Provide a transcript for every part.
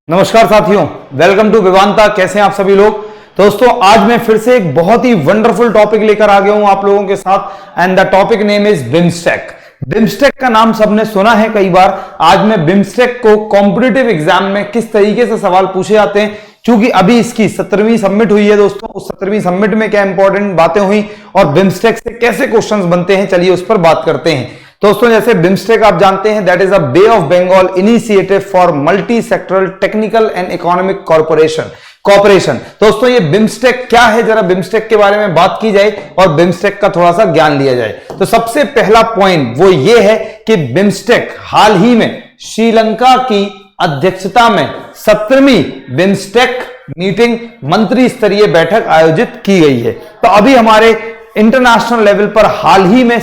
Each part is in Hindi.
नमस्कार साथियों, वेलकम टू वेदांता। कैसे हैं आप सभी लोग। दोस्तों आज मैं फिर से एक बहुत ही वंडरफुल टॉपिक लेकर आ गया हूं आप लोगों के साथ and the topic name is BIMSTEC. BIMSTEC का नाम सबने सुना है कई बार। आज मैं बिम्स्टेक को कॉम्पिटिटिव एग्जाम में किस तरीके से सवाल पूछे जाते हैं, क्योंकि अभी इसकी 17वीं सबमिट हुई है दोस्तों, उस 17वीं सबमिट में क्या इंपॉर्टेंट बातें हुई और बिम्स्टेक से कैसे क्वेश्चंस बनते हैं, चलिए उस पर बात करते हैं। दोस्तों जैसे बिम्स्टेक आप जानते हैं, that is a bay of Bengal initiative for multi sectoral technical and economic corporation. दोस्तों ये बिम्स्टेक क्या है, जरा बिम्स्टेक के बारे में बात की जाए और बिम्स्टेक का थोड़ा सा ज्ञान लिया जाए। तो सबसे पहला पॉइंट वो ये है कि बिम्स्टेक हाल ही में श्रीलंका की अध्यक्षता में 17वीं बिम्स्टेक मीटिंग मंत्री स्तरीय बैठक आयोजित की गई है। तो अभी हमारे इंटरनेशनल लेवल पर हाल ही में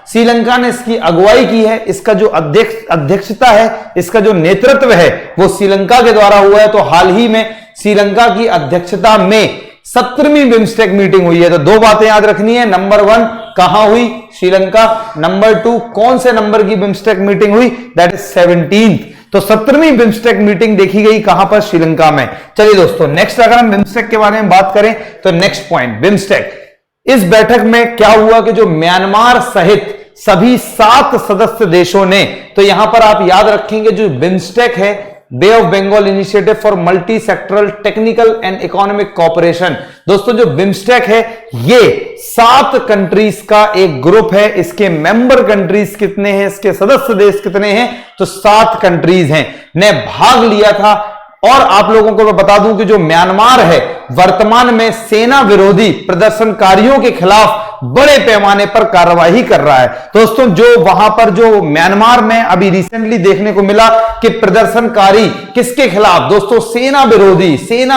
श्रीलंका ने इसकी अगुवाई की है। इसका जो अध्यक्षता है, इसका जो नेतृत्व है वो श्रीलंका के द्वारा हुआ है। तो हाल ही में श्रीलंका की अध्यक्षता में 17वीं बिम्स्टेक मीटिंग हुई है। तो दो बातें याद रखनी है, नंबर 1 कहां हुई, श्रीलंका, नंबर 2 कौन से नंबर की बिम्स्टेक मीटिंग हुई, दैट इज 17th। तो 17वीं बिम्स्टेक मीटिंग देखी गई कहां पर, श्रीलंका में। चलिए दोस्तों नेक्स्ट अगर हम बिम्स्टेक के बारे में बात करें तो नेक्स्ट पॉइंट बिम्स्टेक। इस बैठक में क्या हुआ कि जो म्यांमार सहित सभी 7 सदस्य देशों ने, तो यहां पर आप याद रखेंगे जो बिम्स्टेक है, bay of Bengal initiative for multi sectoral technical and economic corporation. दोस्तों जो बिम्स्टेक है ये 7 कंट्रीज का एक ग्रुप है। इसके मेंबर कंट्रीज कितने हैं, इसके सदस्य देश कितने हैं, तो 7 कंट्रीज हैं ने भाग लिया था। और आप लोगों को मैं बता दूं कि जो म्यांमार है वर्तमान में सेना विरोधी प्रदर्शनकारियों के खिलाफ बड़े पैमाने पर कार्रवाई कर रहा है। दोस्तों जो वहां पर जो म्यांमार में अभी रिसेंटली देखने को मिला कि प्रदर्शनकारी किसके खिलाफ, दोस्तों सेना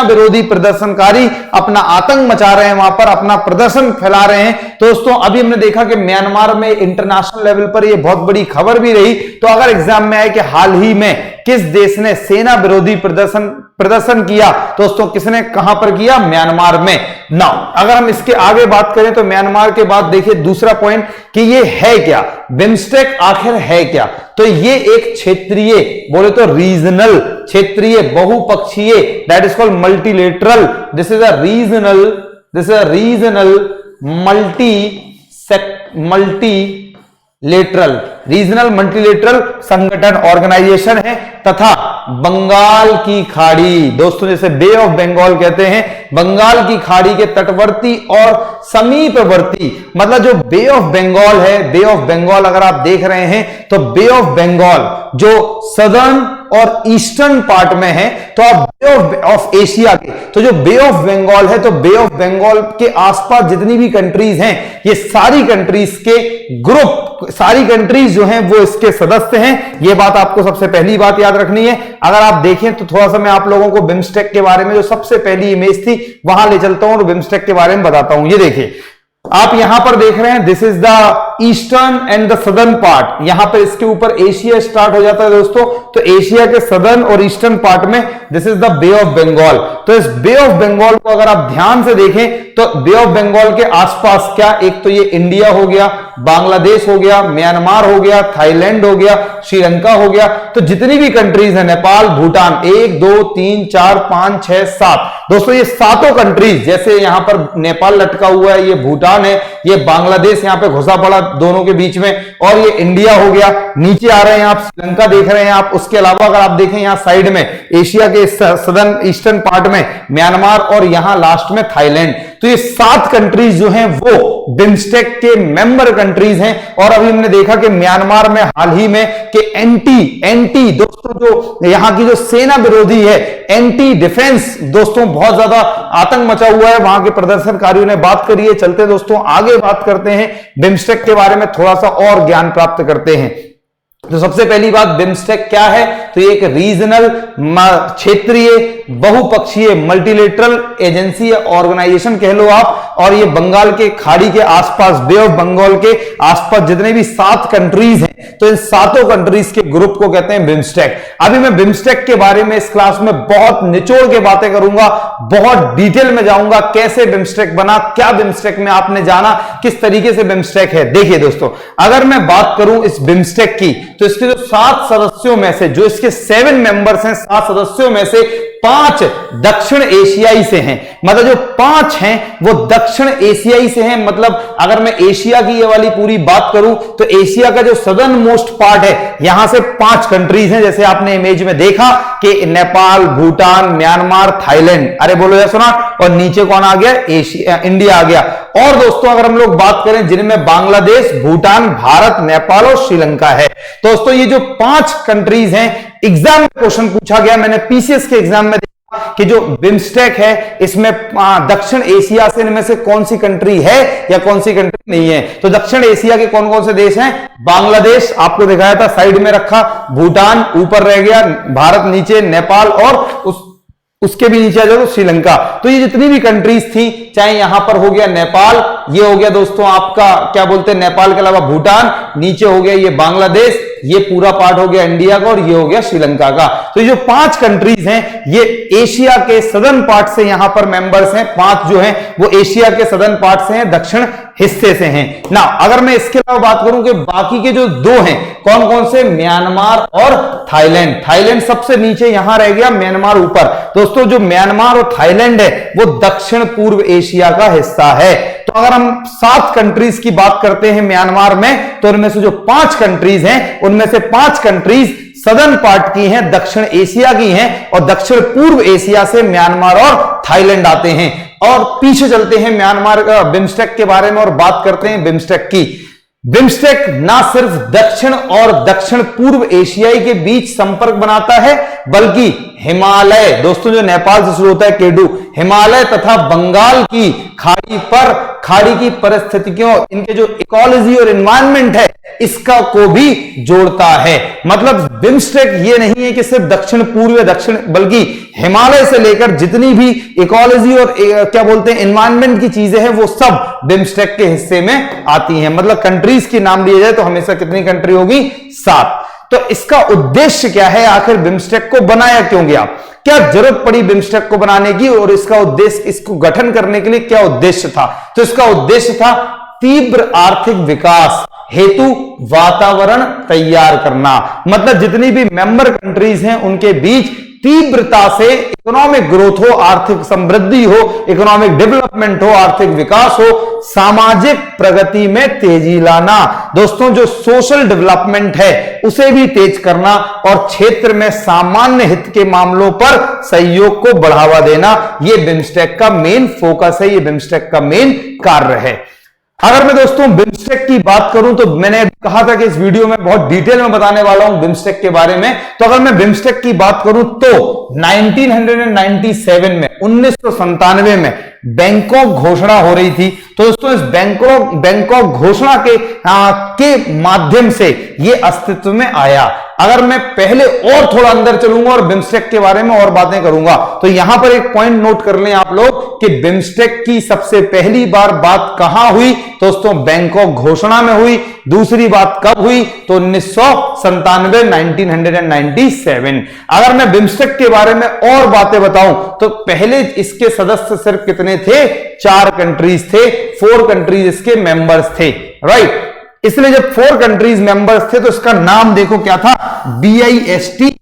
विरोधी प्रदर्शनकारी अपना आतंक मचा रहे हैं, वहां पर अपना प्रदर्शन फैला रहे हैं। दोस्तों अभी हमने देखा कि म्यांमार में इंटरनेशनल लेवल पर यह बहुत बड़ी खबर भी रही। तो अगर एग्जाम में आए कि हाल ही में किस देश ने सेना विरोधी प्रदर्शन किया, दोस्तों किसने कहां पर किया, म्यांमार में। नाउ अगर हम इसके आगे बात करें तो म्यांमार के बाद देखिए दूसरा पॉइंट कि ये है क्या, बिम्स्टेक आखिर है क्या। तो ये एक क्षेत्रीय, बोले तो रीजनल, क्षेत्रीय बहुपक्षीय, that is called multilateral, this is a regional regional multilateral संगठन ऑर्गेनाइजेशन है तथा बंगाल की खाड़ी, दोस्तों जैसे बे ऑफ बंगाल कहते हैं, बंगाल की खाड़ी के तटवर्ती और समीपवर्ती, मतलब जो बे ऑफ बंगाल है, बे ऑफ बंगाल अगर आप देख रहे हैं तो बे ऑफ बंगाल जो सदर्न और ईस्टर्न पार्ट में है, तो आप बे ऑफ एशिया के, तो जो बे ऑफ बंगाल है, तो बे ऑफ बंगाल के आसपास जितनी भी कंट्रीज हैं, ये सारी कंट्रीज के ग्रुप, सारी कंट्रीज जो हैं वो इसके सदस्य हैं। ये बात आपको सबसे पहली बात याद रखनी है। अगर आप देखें तो थोड़ा सा मैं आप लोगों को बिम्स्टेक के बारे में जो सबसे पहली इमेज थी वहां ले चलता हूं और बिम्स्टेक के बारे में बताता हूं। ये देखिए आप यहां पर देख रहे हैं, this is the eastern and the southern part. यहां पर इसके ऊपर एशिया स्टार्ट हो जाता है दोस्तों, तो एशिया के सदर्न और ईस्टर्न पार्ट में this is the bay of Bengal. तो इस बे ऑफ बंगाल को अगर आप ध्यान से देखें तो बे ऑफ बंगाल के आसपास क्या, एक तो ये इंडिया हो गया, बांग्लादेश हो गया, म्यांमार हो गया, थाईलैंड हो गया, श्रीलंका हो गया। तो जितनी भी कंट्रीज है, नेपाल, भूटान, 1 2 3 4 5 6 7, दोस्तों ये 7 कंट्रीज, जैसे यहां पर नेपाल लटका हुआ है, ये भूटान है, ये बांग्लादेश यहां पे घुसा पड़ा दोनों के बीच में, और ये इंडिया हो गया। नीचे आ रहे हैं आप, श्रीलंका देख रहे हैं आप। उसके अलावा अगर आप देखें यहां साइड में एशिया के सदर्न ईस्टर्न पार्ट में म्यांमार और यहां लास्ट में थाईलैंड। तो ये 7 कंट्रीज जो हैं वो बिम्स्टेक के मेंबर कंट्रीज हैं। और अभी हमने देखा कि म्यांमार में हाल ही में कि एंटी दोस्तों जो यहां की जो सेना विरोधी है, एंटी डिफेंस, दोस्तों बहुत ज्यादा आतंक मचा हुआ है, वहां के प्रदर्शनकारियों ने बात करी है। चलते दोस्तों आगे बात करते हैं बिम्स्टेक के बारे में, थोड़ा सा और ज्ञान प्राप्त करते हैं। तो सबसे पहली बात बिम्स्टेक क्या है, तो ये एक रीजनल क्षेत्रीय बहुपक्षीय मल्टीलेटरल एजेंसी या ऑर्गेनाइजेशन कह लो आप। और ये बंगाल के खाड़ी के आसपास, बे ऑफ बंगाल के आसपास जितने भी 7 कंट्रीज हैं तो इन सातों कंट्रीज के ग्रुप को कहते हैं बिम्स्टेक। अभी मैं बिम्स्टेक के बारे में इस क्लास में बहुत निचोड़ के बातें करूंगा, बहुत डिटेल में जाऊंगा, कैसे बिम्स्टेक बना, क्या बिम्स्टेक में आपने जाना, किस तरीके से बिम्स्टेक है। देखिए दोस्तों, अगर मैं बात करूं इस बिम्स्टेक की, तो इसके जो 7 सदस्यों में से, जो इसके 7 मेंबर्स हैं, 7 सदस्यों में से 5 दक्षिण एशियाई से हैं। मतलब जो 5 हैं वो दक्षिण एशियाई से हैं। मतलब अगर मैं एशिया की ये वाली पूरी बात करूं तो एशिया का जो सदर्न मोस्ट पार्ट है, यहां से 5 कंट्रीज हैं, जैसे आपने इमेज में देखा कि नेपाल, भूटान, म्यांमार, थाईलैंड, अरे बोलो या सुना, और नीचे कौन आ गया, एशिया, इंडिया आ गया। और दोस्तों अगर हम लोग बात करें जिनमें बांग्लादेश, भूटान, भारत, नेपाल और श्रीलंका है। दोस्तों ये जो 5 कंट्रीज हैं, एग्जाम में क्वेश्चन पूछा गया, मैंने पीसीएस के एग्जाम में देखा कि जो बिम्स्टेक है इसमें दक्षिण एशिया से इनमें से कौन सी कंट्री है या कौन सी कंट्री नहीं है। तो दक्षिण एशिया के कौन कौन से देश हैं, बांग्लादेश आपको दिखाया था, साइड में रखा, भूटान ऊपर रह गया, भारत नीचे, नेपाल और उसके भी नीचे आ जाओ श्रीलंका। तो ये जितनी भी कंट्रीज थी, चाहे यहां पर हो गया नेपाल, ये हो गया दोस्तों आपका क्या बोलते हैं, नेपाल के अलावा भूटान, नीचे हो गया ये बांग्लादेश, ये पूरा पार्ट हो गया इंडिया का, और ये हो गया श्रीलंका का। तो ये जो 5 कंट्रीज हैं ये एशिया के सदर्न पार्ट से यहां पर मेंबर्स हैं। 5 जो हैं वो एशिया के सदर्न पार्ट से हैं, दक्षिण हिस्से से हैं ना। अगर मैं इसके अलावा बात करूं कि बाकी के जो 2 हैं कौन कौन से, म्यांमार और थाईलैंड। थाईलैंड सबसे नीचे यहां रह गया, म्यांमार ऊपर। दोस्तों जो म्यांमार और थाईलैंड है वो दक्षिण पूर्व एशिया का हिस्सा है। तो अगर हम 7 कंट्रीज की बात करते हैं म्यांमार में, तो उनमें से जो 5 कंट्रीज हैं उनमें से 5 कंट्रीज सदर्न पार्ट की हैं, दक्षिण एशिया की हैं, और दक्षिण पूर्व एशिया से म्यांमार और थाईलैंड आते हैं। और पीछे चलते हैं म्यांमार बिम्स्टेक के बारे में और बात करते हैं बिम्स्टेक की। बिम्स्टेक ना सिर्फ दक्षिण और दक्षिण पूर्व एशियाई के बीच संपर्क बनाता है, बल्कि हिमालय, दोस्तों जो नेपाल से शुरू होता है केडू, हिमालय तथा बंगाल की खाड़ी की परिस्थितियों, इनके जो इकोलॉजी और एनवायरनमेंट है, इसका को भी जोड़ता है। मतलब बिम्स्टेक ये नहीं है कि सिर्फ दक्षिण पूर्व दक्षिण, बल्कि हिमालय से लेकर जितनी भी इकोलॉजी और क्या बोलते हैं एनवायरनमेंट की चीजें हैं वो सब बिम्स्टेक के हिस्से में आती हैं। मतलब कंट्रीज की नाम लिए जाए तो हमेशा कितनी कंट्री होगी, 7। तो इसका उद्देश्य क्या है, आखिर बिम्स्टेक को बनाया क्यों गया, क्या जरूरत पड़ी बिम्स्टेक को बनाने की, और इसका उद्देश्य, इसको गठन करने के लिए क्या उद्देश्य था। तो इसका उद्देश्य था तीव्र आर्थिक विकास हेतु वातावरण तैयार करना। मतलब जितनी भी मेंबर कंट्रीज हैं उनके बीच तीव्रता से इकोनॉमिक ग्रोथ हो, आर्थिक समृद्धि हो, इकोनॉमिक डेवलपमेंट हो, आर्थिक विकास हो, सामाजिक प्रगति में तेजी लाना। दोस्तों जो सोशल डेवलपमेंट है उसे भी तेज करना, और क्षेत्र में सामान्य हित के मामलों पर सहयोग को बढ़ावा देना, यह बिम्स्टेक का मेन फोकस है, यह बिम्स्टेक का मेन कार्य है। अगर मैं दोस्तों बिम्स्टेक की बात करूं तो मैंने कहा था कि इस वीडियो में बहुत डिटेल में बताने वाला हूं बिम्स्टेक के बारे में। तो अगर मैं बिम्स्टेक की बात करूं तो 1997 में 1997 में बैंकॉक घोषणा हो रही थी। तो दोस्तों इस बैंकॉक घोषणा के माध्यम से यह अस्तित्व में आया। अगर मैं पहले और थोड़ा अंदर चलूंगा और बिम्स्टेक के बारे में और बातें करूंगा, तो यहां पर एक पॉइंट नोट कर लें आप लोग कि बिम्स्टेक की सबसे पहली बार बात कहां हुई, दोस्तों बैंकॉक घोषणा में हुई। दूसरी बात कब हुई, तो 1997। अगर मैं बिम्स्टेक के बारे में और बातें बताऊं तो पहले इसके सदस्य सिर्फ कितने थे, 4 कंट्रीज थे, 4 कंट्रीज इसके मेंबर्स थे, राइट। इसलिए जब 4 कंट्रीज मेंबर्स थे तो इसका नाम देखो क्या था, BISTEC।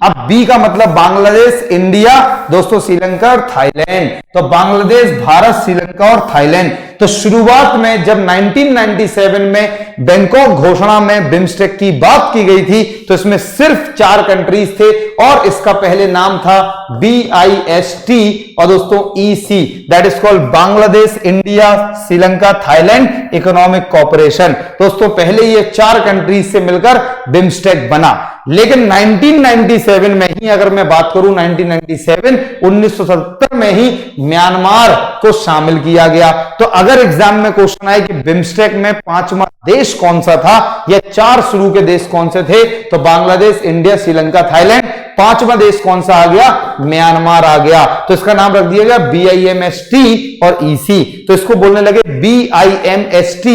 अब बी का मतलब बांग्लादेश, इंडिया, दोस्तों श्रीलंका और थाईलैंड। तो बांग्लादेश, भारत, श्रीलंका और थाईलैंड। तो शुरुआत में जब 1997 में बैंकॉक घोषणा में बिम्स्टेक की बात की गई थी तो इसमें सिर्फ 4 कंट्रीज थे, और इसका पहले नाम था BIST और दोस्तों EC, that is called Bangladesh, India, Sri Lanka, Thailand economic cooperation. दोस्तों पहले ये 4 कंट्रीज से मिलकर बिम्स्टेक बना। लेकिन 1997 में ही अगर मैं बात करूं, 1970 में ही म्यांमार को शामिल किया गया। तो अगर एग्जाम में क्वेश्चन आए कि बिम्स्टेक में 5वां देश कौन सा था या 4 शुरू के देश कौन से थे, तो बांग्लादेश, इंडिया, श्रीलंका, थाईलैंड। 5वां देश कौन सा आ गया, म्यांमार आ गया, तो इसका नाम रख दिया गया BIMST और EC, तो इसको बोलने लगे BIMST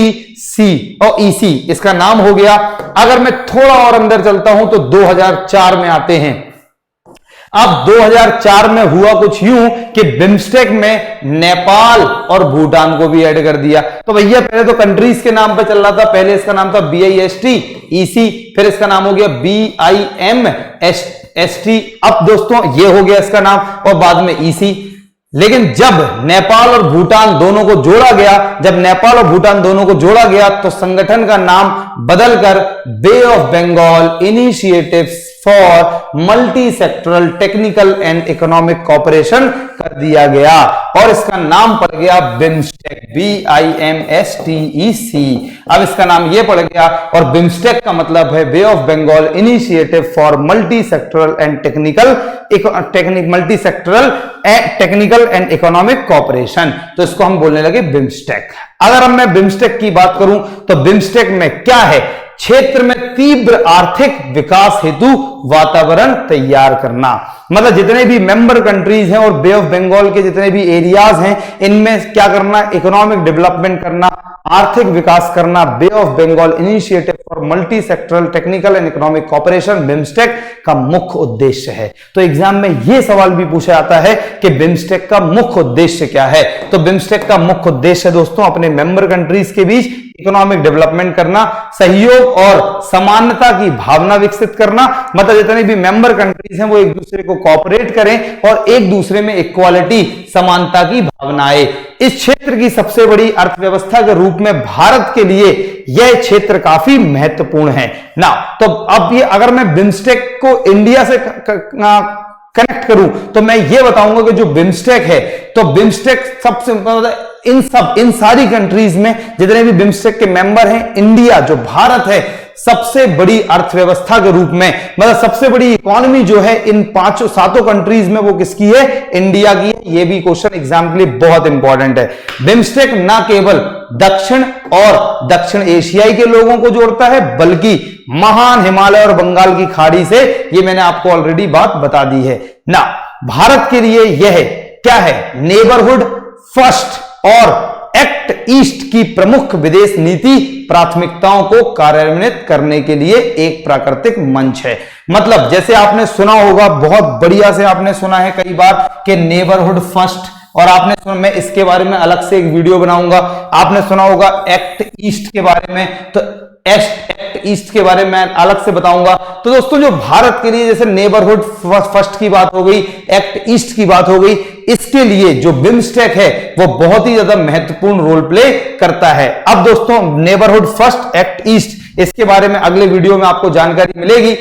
C और EC, इसका नाम हो गया। अगर मैं थोड़ा और अंदर चलता हूं तो 2004 में आते हैं। अब 2004 में हुआ कुछ यूं कि बिम्स्टेक में नेपाल और भूटान को भी ऐड कर दिया। तो भैया पहले तो कंट्रीज के नाम पे चल रहा था, पहले इसका नाम था BIST EC, फिर इसका नाम हो गया BIMST। अब दोस्तों ये हो गया इसका नाम, और बाद में EC। लेकिन जब नेपाल और भूटान दोनों को जोड़ा गया, जब नेपाल और भूटान दोनों को जोड़ा गया, तो संगठन का नाम बदलकर bay of Bengal initiative for multi sectoral technical and economic cooperation कर दिया गया, और इसका नाम पड़ गया बिम्स्टेक, BIMSTEC। अब इसका नाम ये पड़ गया, और बिम्स्टेक का मतलब है bay of Bengal initiative for multi sectoral and technical and economic cooperation, तो इसको हम बोलने लगे बिम्स्टेक। अगर अब मैं बिम्स्टेक की बात करूं तो बिम्स्टेक में क्या है, क्षेत्र में तीव्र आर्थिक विकास हेतु वातावरण तैयार करना, मतलब जितने भी मेंबर कंट्रीज हैं और बे ऑफ बंगाल के जितने भी एरियाज हैं, इनमें क्या करना, इकोनॉमिक डेवलपमेंट करना, आर्थिक विकास करना। Bay of Bengal initiative for multi sectoral technical and economic cooperation BIMSTEC का मुख्य उद्देश्य है। तो एग्जाम में यह सवाल भी पूछा जाता है कि बिम्स्टेक का मुख्य उद्देश्य क्या है। तो बिम्स्टेक का मुख्य उद्देश्य दोस्तों अपने मेंबर कंट्रीज के बीच इकोनॉमिक डेवलपमेंट करना, सहयोग और समानता की भावना विकसित करना, मतलब जितने भी मेंबर कंट्रीज हैं वो एक दूसरे को कोऑपरेट करें और एक दूसरे में इक्वालिटी, समानता की भावना आए। इस क्षेत्र की सबसे बड़ी अर्थव्यवस्था के रूप में भारत के लिए यह क्षेत्र काफी महत्वपूर्ण है ना। तो अब ये अगर मैं बिम्स्टेक को इंडिया से कनेक्ट करूं तो मैं ये बताऊंगा कि जो बिम्स्टेक है, तो बिम्स्टेक सबसे इन सारी कंट्रीज में जितने भी बिम्स्टेक के मेंबर हैं, इंडिया जो भारत है सबसे बड़ी अर्थव्यवस्था के रूप में, मतलब सबसे बड़ी इकोनॉमी जो है इन सातों कंट्रीज में वो किसकी है, इंडिया की है। ये भी क्वेश्चन एग्जाम के लिए बहुत इंपॉर्टेंट है। बिम्स्टेक ना केवल दक्षिण और दक्षिण एशियाई के लोगों को जोड़ता है, बल्कि महान हिमालय और बंगाल की खाड़ी से, ये मैंने आपको ऑलरेडी बात बता दी है ना। भारत के लिए यह क्या है, नेबरहुड फर्स्ट और एक्ट ईस्ट की प्रमुख विदेश नीति प्राथमिकताओं को कार्यान्वित करने के लिए एक प्राकृतिक मंच है। मतलब जैसे आपने सुना होगा, बहुत बढ़िया से आपने सुना है कई बार कि नेबरहुड फर्स्ट, और आपने सुना, मैं इसके बारे में अलग से एक वीडियो बनाऊंगा। आपने सुना होगा एक्ट ईस्ट के बारे में, तो एक्ट ईस्ट के बारे में अलग से बताऊंगा। तो दोस्तों जो भारत के लिए जैसे नेबरहुड फर्स्ट की बात हो गई, एक्ट ईस्ट की बात हो गई, इसके लिए जो बिम्स्टेक है वो बहुत ही ज्यादा महत्वपूर्ण रोल प्ले करता है। अब दोस्तों नेबरहुड फर्स्ट, एक्ट ईस्ट, इसके बारे में अगले वीडियो में आपको जानकारी मिलेगी।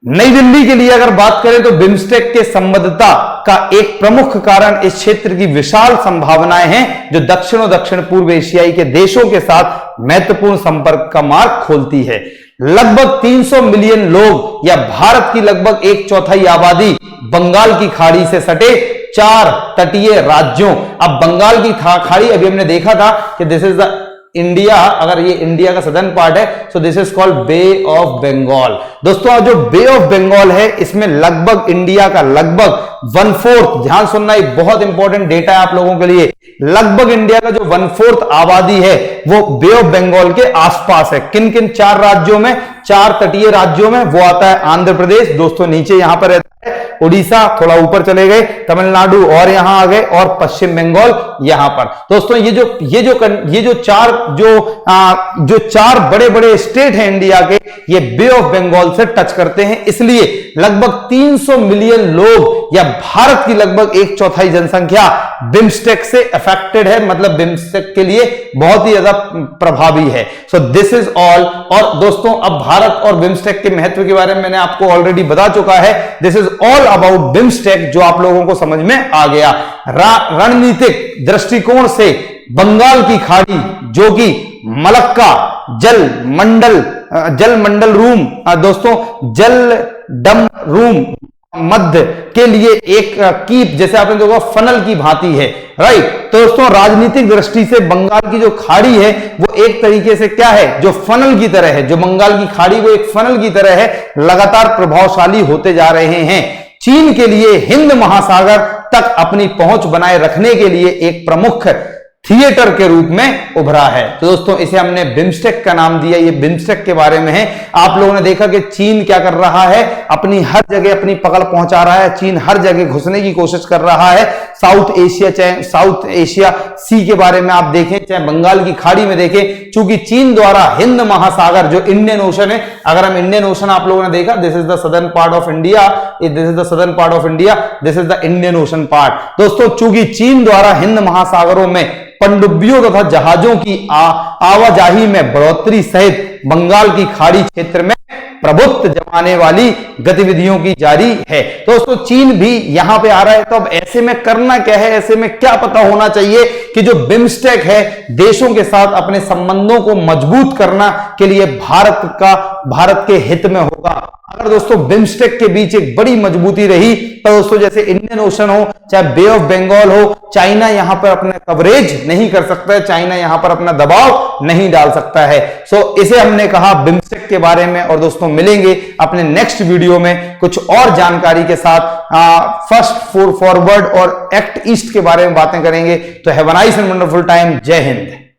नई दिल्ली के लिए अगर बात करें तो बिम्स्टेक के संबद्धता का एक प्रमुख कारण इस क्षेत्र की विशाल संभावनाएं हैं, जो दक्षिण और दक्षिण पूर्व एशियाई के देशों के साथ महत्वपूर्ण संपर्क का मार्ग खोलती है। लगभग 300 मिलियन लोग या भारत की लगभग 1/4 आबादी बंगाल की खाड़ी से सटे 4 तटीय राज्यों। अब बंगाल की खाड़ी, अभी हमने देखा था कि दिस इज द इंडिया, अगर ये इंडिया का सदर्न पार्ट है, so this is called bay of Bengal. दोस्तों जो बे ऑफ बंगाल है, इसमें लगभग इंडिया का लगभग 1/4, ध्यान सुनना, एक बहुत इंपॉर्टेंट डेटा है आप लोगों के लिए, लगभग इंडिया का जो 1/4 आबादी है वो बे ऑफ बंगाल के आसपास है। किन किन 4 राज्यों में, 4 तटीय राज्यों में, वो आता है आंध्र प्रदेश, दोस्तों नीचे यहां पर रहता है, उड़ीसा, थोड़ा ऊपर चले गए तमिलनाडु, और यहां आ गए, और पश्चिम बंगाल यहां पर। दोस्तों ये जो 4 बड़े बड़े स्टेट हैं इंडिया के, ये बे ऑफ बंगाल से टच करते हैं, इसलिए लगभग 300 मिलियन लोग या भारत की लगभग 1/4 जनसंख्या बिम्स्टेक से अफेक्टेड है, मतलब बिम्स्टेक के लिए बहुत ही ज्यादा प्रभावी है। So this is all. और दोस्तों अब भारत और बिम्स्टेक के महत्व के बारे में मैंने आपको ऑलरेडी बता चुका है। This is all about BIMSTEC, जो आप लोगों को समझ में आ गया। रणनीतिक दृष्टिकोण से बंगाल की खाड़ी, जो कि मलक्का जल मंडल रूम, दोस्तों जल डम रूम मध्य के लिए एक कीप, जैसे आपने देखा फनल की भांति है, राइट। तो दोस्तों राजनीतिक दृष्टि से बंगाल की जो खाड़ी है वो एक तरीके से क्या है, जो फनल की तरह है, जो बंगाल की खाड़ी वो एक फनल की तरह है, लगातार प्रभावशाली होते जा रहे हैं। चीन के लिए हिंद महासागर तक अपनी पहुंच बनाए रखने के लिए एक प्रमुख थिएटर के रूप में उभरा है। तो दोस्तों इसे हमने बिम्स्टेक का नाम दिया। ये बिम्स्टेक के बारे में है। आप लोगों ने देखा कि चीन क्या कर रहा है, अपनी हर जगह अपनी पकड़ पहुंचा रहा है। चीन हर जगह घुसने की कोशिश कर रहा है। साउथ एशिया, चाहे साउथ एशिया सी के बारे में आप देखें, चाहे बंगाल की खाड़ी में देखें, चूंकि चीन द्वारा हिंद महासागर जो इंडियन ओशन है, अगर हम इंडियन ओशन आप लोगों ने देखा, this is the southern part of India, this is the southern part of India, this is the Indian ocean part. दोस्तों चूंकि चीन द्वारा हिंद महासागरों में पनडुब्बियों तथा जहाजों की आवाजाही में बढ़ोतरी सहित बंगाल की खाड़ी क्षेत्र में प्रभुत्व जमाने वाली गतिविधियों की जारी है। दोस्तों चीन भी यहां पे आ रहा है। तो अब ऐसे में करना क्या है, ऐसे में क्या पता होना चाहिए कि जो बिम्स्टेक है, देशों के साथ अपने संबंधों को मजबूत करना के लिए भारत के हित में होगा। अगर दोस्तों बिम्स्टेक के बीच एक बड़ी मजबूती रही तो दोस्तों जैसे इंडियन ओशन हो, चाहे बे ऑफ बंगाल हो, चाइना यहां पर अपना कवरेज नहीं कर सकता है, चाइना यहां पर अपना दबाव नहीं डाल सकता है। सो इसे हमने कहा बिम्स्टेक के बारे में। और दोस्तों मिलेंगे अपने नेक्स्ट वीडियो में कुछ और जानकारी के साथ। फर्स्ट फॉरवर्ड और एक्ट ईस्ट के बारे में बातें करेंगे। तो have a nice and wonderful time. जय हिंद।